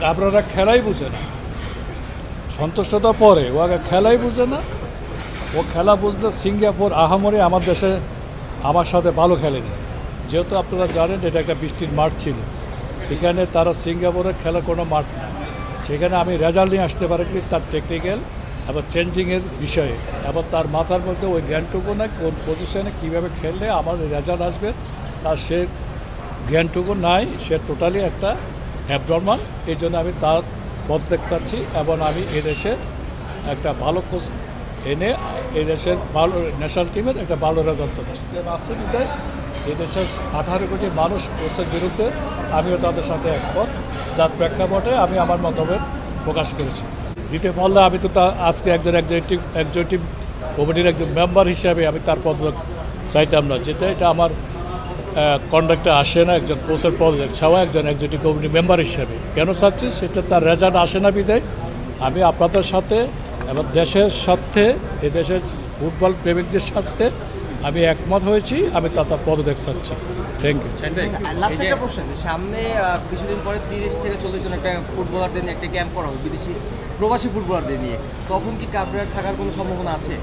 কাবরারা খেলাই বুঝে না, সন্তুষ্ট তো পরে, ও আগে খেলাই বুঝে না। ও খেলা বুঝলে সিঙ্গাপুর আহামরি আমার দেশে আমার সাথে ভালো খেলেনি। যেহেতু আপনারা জানেন এটা একটা বৃষ্টির মাঠ ছিল, এখানে তারা সিঙ্গাপুরের খেলার কোনো মাঠ না, সেখানে আমি রেজাল্ট নিয়ে আসতে পারি তার টেকনিক্যাল এবং চেঞ্জিংয়ের বিষয়ে, এবং তার মাথার মধ্যে ওই জ্ঞানটুকু না কোন পজিশনে কীভাবে খেললে আমার রেজাল্ট আসবে তার সে জ্ঞানটুকু নাই। সে টোটালি একটা অ্যাবনর্মাল। এই জন্য আমি তার পদত্যাগ চাচ্ছি এবং আমি এদেশে একটা ভালো কোচ এনে এদেশের ভালো ন্যাশনাল টিমের একটা ভালো রেজাল্ট চাচ্ছি। আছে বিদায় এদেশের 18 কোটি মানুষ কোচের বিরুদ্ধে, আমিও তাদের সাথে একমত, যার প্রেক্ষাপটে আমি আমার মতামত প্রকাশ করেছি। দিতে পারলে আমি তো আজকে একজন এক্সিকিউটিভ কমিটির একজন মেম্বার হিসাবে আমি তার পদত্যাগ চাইতাম না, যেটা এটা আমার কন্ডাক্টে আসে না। একজন কোচের পদত্যাগ ছাড়া একজন এক্সিকিউটিভ কমিটি মেম্বার হিসাবে কেন চাচ্ছি, সেটা তার রেজাল্ট আসে না বিদায় আমি আপনাদের সাথে এবং দেশের সাথে এদেশের ফুটবল প্রেমিকদের সাথে আমি একমত হয়েছি। আমি তার পদত্যাগ চাচ্ছি। Thank you. লাস্ট একটা প্রশ্ন, সামনে কিছুদিন পরে 30 থেকে 40 জন একটা ফুটবলারদের নিয়ে একটা ক্যাম্প করা হবে বিদেশি প্রবাসী ফুটবলারদের নিয়ে, তখন কি কাবরার থাকার কোনো সম্ভাবনা আছে?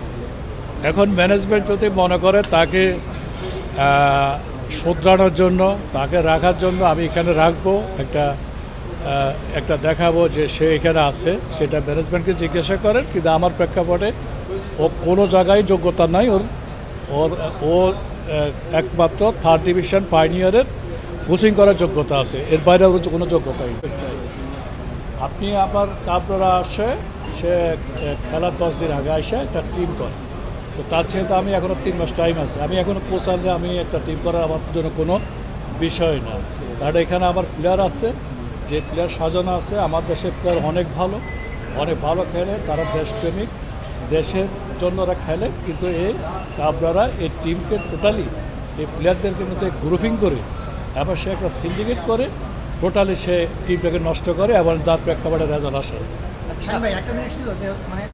এখন ম্যানেজমেন্ট যদি মনে করে তাকে শুধরানোর জন্য, তাকে রাখার জন্য আমি এখানে রাখবো, একটা দেখাবো যে সে এখানে আছে, সেটা ম্যানেজমেন্টকে জিজ্ঞাসা করেন। কিন্তু আমার প্রেক্ষাপটে ও কোনো জায়গায় যোগ্যতা নাই। ও একমাত্র 3rd ডিভিশন পাইনিয়ারের কোচিং করার যোগ্যতা আছে, এর বাইরে ওর কোনো যোগ্যতা নেই। আপনি আবার কাবরারা আসে, সে খেলার 10 দিন আগে আসে একটা টিম করে, তো তার চেয়ে তো আমি এখনও 3 মাস টাইম আছে। আমি এখনও কোচ আনলে আমি একটা টিম করার আমার জন্য কোনো বিষয় না, কারণ এখানে আমার প্লেয়ার আছে, যে প্লেয়ার সাজানো আছে। আমার দেশের প্লেয়ার অনেক ভালো খেলে, তারা দেশপ্রেমিক, দেশের জন্য ওরা খেলে। কিন্তু এই কাবরারা এই টিমকে টোটালি এই প্লেয়ারদেরকে মধ্যে গ্রুপিং করে এবার সে একটা সিন্ডিকেট করে টোটালি সে টিমটাকে নষ্ট করে এবং যার প্রেক্ষাপটে রেজাল্ট আসে।